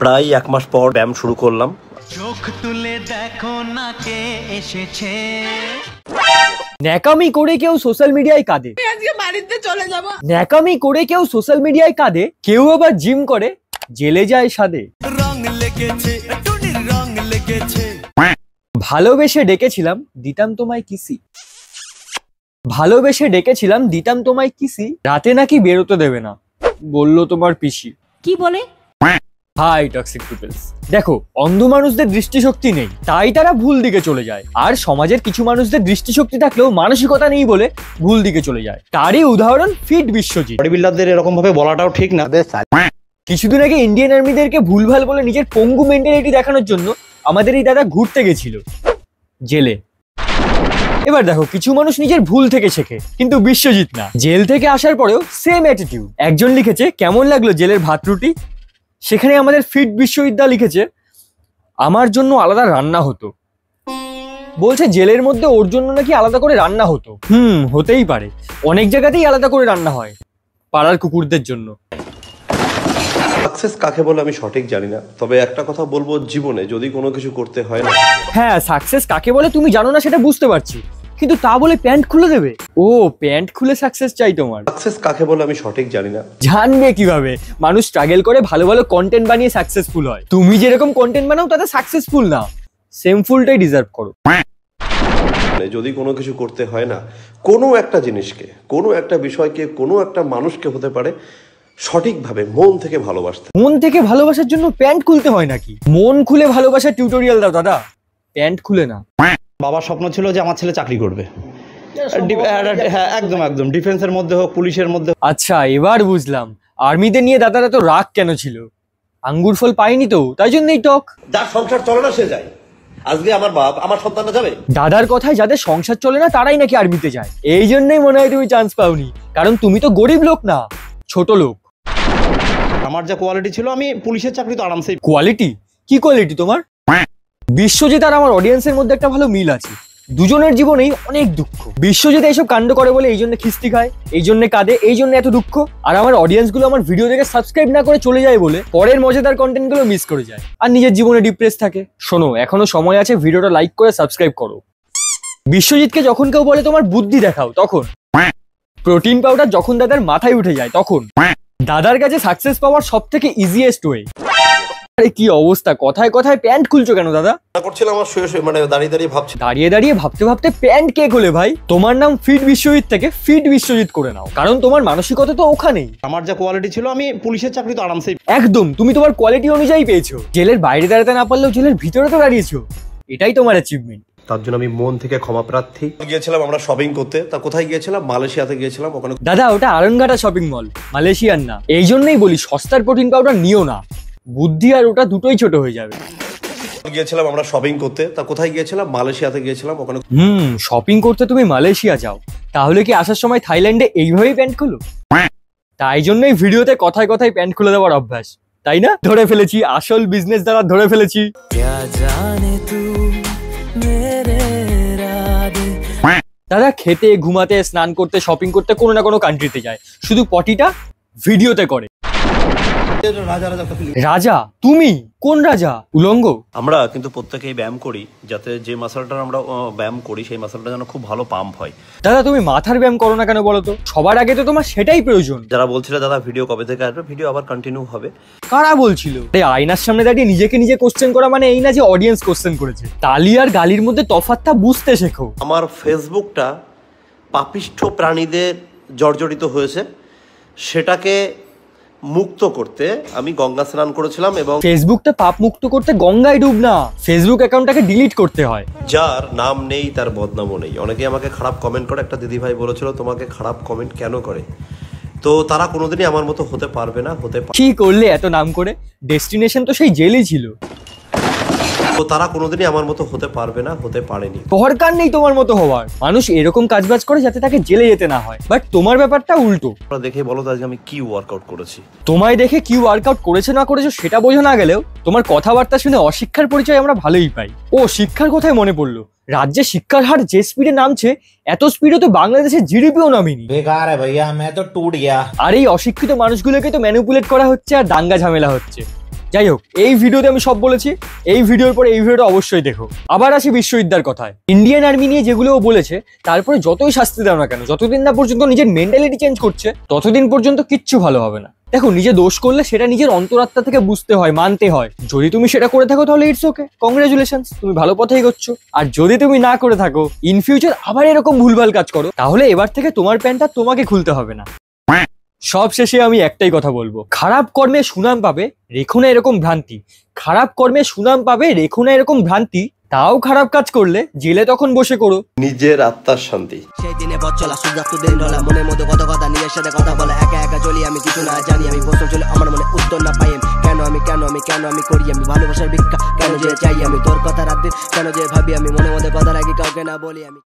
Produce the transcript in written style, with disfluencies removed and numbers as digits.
প্রায় 1 মাস পর ব্যায়াম শুরু করলাম। চোখ তুলে দেখো না কে এসেছে। ন্যাকামি করে কেউ সোশ্যাল মিডিয়ায় কাঁদে, আজকে বাড়িতে চলে যাব। ন্যাকামি করে কেউ সোশ্যাল মিডিয়ায় কাঁদে, কেউ আবার জিম করে জেলে যায় সাদে। রং লেগেছে টুনির রং লেগেছে। ভালোবেসে ডেকেছিলাম দিতাম তোমায় কিসি, ভালোবেসে ডেকেছিলাম দিতাম তোমায় কিসি, রাতে নাকি বেরোতে দেবে না বললো তোমার পিসি। কি বলে? হাই টক্সিক পিপলস, দেখো অন্ধ মানুষদের দৃষ্টিশক্তি নেই তাই তারা ভুল দিকে চলে যায়, আর সমাজের কিছু মানুষদের দৃষ্টিশক্তি থাকলেও মানসিকতা নেই বলে ভুল দিকে চলে যায়। তারই উদাহরণ ফিট বিশ্বজিৎ। বডি বিল্ডারদের এরকম ভাবে বলাটাও ঠিক না। কিছুদিন আগে ইন্ডিয়ান আর্মিদেরকে ভুলভাল বলে নিজের পঙ্গু মেন্টালিটি দেখানোর জন্য আমাদের এই দাদা ঘুরতে গেছিল জেলে। এবার দেখো কিছু মানুষ নিজের ভুল থেকে শেখে, কিন্তু বিশ্বজিৎ না। জেল থেকে আসার পরেও সেম অ্যাটিটিউড। একজন লিখেছে কেমন লাগলো জেলের ভাত রুটি, সেখানে আমাদের ফিট বিশ্ববিদ্যালয় লিখেছে আমার জন্য আলাদা রান্না হতো। বলছে জেলের মধ্যে ওর জন্য নাকি আলাদা করে রান্না হতো। হতেই পারে, অনেক জায়গাতেই আলাদা করে রান্না হয় পাড়ার কুকুরদের জন্য। সাকসেস কাকে বলে আমি সঠিক জানি না, তবে একটা কথা বলবো, জীবনে যদি কোনো কিছু করতে হয় না। হ্যাঁ, সাকসেস কাকে বলে তুমি জানো না সেটা বুঝতে পারছি, কিন্তু তা বলে প্যান্ট খুলে দেবে? ও প্যান্ট খুলে সাকসেস চাই তোমার? সাকসেস কাকে বলে আমি সঠিক জানি না। জানবে কিভাবে? মানুষ স্ট্রাগল করে ভালো ভালো কন্টেন্ট বানিয়ে সাকসেসফুল হয়। তুমি যেরকম কন্টেন্ট বানাও তাতে সাকসেসফুল না, সেমফুলটাই ডিজার্ভ করো। যদি কোনো কিছু করতে হয় না, কোনো একটা জিনিসকে, কোনো একটা বিষয়কে, কোনো একটা মানুষকে হতে পারে সঠিকভাবে মন থেকে ভালোবাসতে। মন থেকে ভালোবাসার জন্য প্যান্ট খুলতে হয় নাকি? মন খুলে ভালোবাসার টিউটোরিয়াল দাও দাদা, প্যান্ট খুলে না। বাবার স্বপ্ন ছিল যে আমার ছেলে চাকরি করবে, হ্যাঁ একদম একদম, ডিফেন্সের মধ্যে হোক, পুলিশের মধ্যে। আচ্ছা এবার বুঝলাম আর্মিদের নিয়ে দাদারা তো রাগ কেন ছিল। আঙ্গুর ফল পাইনি তো, তাই জন্যই টক। যার সংসার চলে না সে যায়। আজকে আমার বাপ আমার সন্তানরা যাবে। দাদার কথায় যাদের সংসার চলে না তারাই নাকি আর্মিতে যায়। এই জন্যই মনে হয় তুমি চান্স পাওনি, কারণ তুমি তো গরিব লোক না, ছোট লোক। আমার যা কোয়ালিটি ছিল আমি পুলিশের চাকরি তো আরামসে। কোয়ালিটি? কি কোয়ালিটি তোমার? বিশ্বজিৎ আর আমার অডিয়েন্সের মধ্যে একটা ভালো মিল আছে, দুজনের জীবনেই অনেক দুঃখ। বিশ্বজিৎ এইসব কাণ্ড করে বলে এই জন্য খিস্তি খায়, এই জন্য কাঁদে, এই জন্য এত দুঃখ। আর আমার অডিয়েন্স গুলো আমার ভিডিও দেখে সাবস্ক্রাইব না করে চলে যায় বলে পরের মজাদার কন্টেন্ট গুলো মিস করে যায় আর নিজের জীবনে ডিপ্রেস থাকে। শোনো, এখনো সময় আছে, ভিডিওটা লাইক করে সাবস্ক্রাইব করো। বিশ্বজিৎকে যখন কেউ বলে তোমার বুদ্ধি দেখাও তখন, প্রোটিন পাউডার যখন দাদার মাথায় উঠে যায় তখন, দাদার কাছে সাকসেস পাওয়ার সব থেকে ইজিয়েস্ট ওয়ে। আরে কি অবস্থা, কথায় কথায় প্যান্ট খুলছো কেন দাদা? করছিলাম আমার মানে দাঁড়িয়ে দাঁড়িয়ে ভাবছি। দাঁড়িয়ে দাঁড়িয়ে ভাবতে ভাবতে প্যান্ট কে খোলে ভাই? তোমার নাম ফিট বিশ্বজিৎ থেকে ফিট বিশ্বজিৎ করে নাও, কারণ তোমার মানসিকতা তো ওখানেই। আমার যা কোয়ালিটি ছিল আমি পুলিশের চাকরি তো আরামসে। একদম, তুমি তোমার কোয়ালিটি অনুযায়ী পেয়েছো। জেলের বাইরে দাঁড়াতে না পারলেও জেলের ভিতরে তো দাঁড়িয়েছো, এটাই তোমার অ্যাচিভমেন্ট। তার জন্য আমি মন থেকে ক্ষমা প্রার্থী। গিয়েছিলাম আমরা শপিং করতে, তা কোথায় গিয়েছিলাম? মালয়েশিয়াতে গিয়েছিলাম। ওখানে দাদা ওটা আরঙ্গাটা শপিং মল, মালয়েশিয়ার না। এই জন্যই বলি সস্তার প্রোটিন পাউডার নিও না, বুদ্ধি আর ওটা দুটোই ছোট হয়ে যাবে। গিয়েছিলাম আমরা শপিং করতে, তা কোথায় গিয়েছিলাম? মালয়েশিয়াতে গিয়েছিলাম। ওখানে শপিং করতে তুমি মালয়েশিয়া যাও, তাহলে কি আসার সময় থাইল্যান্ডে এইভাবেই প্যান্ট খুলো? তাই জন্যই ভিডিওতে কথায় কথায় প্যান্ট খুলে দেওয়ার অভ্যাস, তাই না? ধরে ফেলেছি, আসল বিজনেস দ্বারা ধরে ফেলেছি। দাদা খেতে, ঘুমাতে, স্নান করতে, শপিং করতে কোনো না কোনো কান্ট্রিতে যায়, শুধু পটিটা ভিডিওতে করে। রাজা? তুমি কোন রাজা? উলঙ্গ? আমরা কিন্তু প্রত্যেকেই ব্যায়াম করি, যাতে যে মাসলটা আমরা ব্যায়াম করি সেই মাসলটা যেন খুব ভালো পাম্প হয়। দাদা তুমি মাথার ব্যায়াম করো না কেন বলো তো? সবার আগে তো তোমার সেটাই প্রয়োজন। যারা বলছিল দাদা ভিডিও কবে থেকে আসবে, ভিডিও আবার কন্টিনিউ হবে। কারা বলছিল? আয়নার সামনে দাঁড়িয়ে নিজেকে নিজে কোশ্চেন করা মানে এই না যে অডিয়েন্স কোশ্চেন করেছে। তালি আর গালির মধ্যে তফাৎটা বুঝতে শেখো। আমার ফেসবুকটা পাপিষ্ঠ প্রাণীদের জর্জরিত হয়েছে, সেটাকে মুক্ত করতে আমি গঙ্গা স্নান করেছিলাম। এবং ফেসবুকটা পাপ মুক্ত করতে গঙ্গায় ডুব না, ফেসবুক অ্যাকাউন্টটাকে ডিলিট করতে হয়। যার নাম নেই তার বদনামও নেই। অনেকে আমাকে খারাপ কমেন্ট করে, একটা দিদিভাই বলেছিল তোমাকে খারাপ কমেন্ট কেন করে, তো তারা কোনোদিনই আমার মতো হতে পারবে না। কি করলে এত নাম করে? ডেস্টিনেশন তো সেই জেলই ছিল। তো তারা কোনোদিনই আমার মতো হতে পারবে না, হতে পারেনি। দরকার নেই তোমার মতো হওয়ার। মানুষ এরকম কাজবাজ করে যাতে তাকে জেলে যেতে না হয়, বাট তোমার ব্যাপারটা উল্টো। দেখে বলো তো আজকে আমি কি ওয়ার্কআউট করেছি? তোমায় দেখে কি ওয়ার্কআউট করেছো না করেছো সেটা বোঝা না গেলেও তোমার কথাবার্তা শুনে অশিক্ষার পরিচয় আমরা ভালোই পাই। ও শিক্ষার কথায় মনে পড়লো, রাজ্যে শিক্ষার হার যে স্পিডে নামছে, এত স্পিডে তো বাংলাদেশের জিডিপিও নামেনি। বেকার है भैया, मैं तो टूट गया। আর এই অশিক্ষিত মানুষগুলোকে তো ম্যানিপুলেট করা হচ্ছে আর দাঙ্গা ঝামেলা হচ্ছে। যাই হোক, এই ভিডিওতে আমি সব বলেছি। এই ভিডিওর পরে এই ভিডিওটা অবশ্যই দেখো। আবার আসি বিশ্ববিদ্যার কথায়। ইন্ডিয়ান আর্মি নিয়ে যেগুলো ও বলেছে, তারপরে যতই শাস্তি দাও না কেন, যতদিন না পর্যন্ত নিজের মেন্টালিটি চেঞ্জ করছে, ততদিন পর্যন্ত কিচ্ছু ভালো হবে না। দেখো, নিজে দোষ করলে সেটা নিজের অন্তরাত্মা থেকে বুঝতে হয়, মানতে হয়। যদি তুমি সেটা করে থাকো তাহলে ইটস ওকে, কংগ্রাচুলেশনস, তুমি ভালো পথে এগোচ্ছো। আর যদি তুমি না করে থাকো, ইন ফিউচার আবার এরকম ভুলভাল কাজ করো, তাহলে এবার থেকে তোমার প্যান্টটা তোমাকে খুলতে হবে না। সব শেষে আমি একটাই কথা বলবো, খারাপ কর্মে সুনাম পাবে, রেখো না এরকম ভ্রান্তি। খারাপ কর্মে সুনাম পাবে, রেখো না এরকম ভ্রান্তি। তাও খারাপ কাজ করলে জেলে তখন বসে করো। নিজের আত্মার শান্তি। সেই দিনে পথ চলা সূর্যাস্ত দিন ঢলা, মনের মধ্যে কত কথা, নিজের সাথে কথা বলা, একা একা চলি আমি, কিছু না জানি আমি। প্রশ্ন চলে আমার মনে, উত্তর না পাই আমি। কেন আমি করি আমি ভালোবাসার ভিক্ষা, কেন যে চাই আমি তোর কথা রাত দিন, কেন যে ভাবি আমি, মনের মধ্যে কথা রাখি কাউকে না বলি আমি।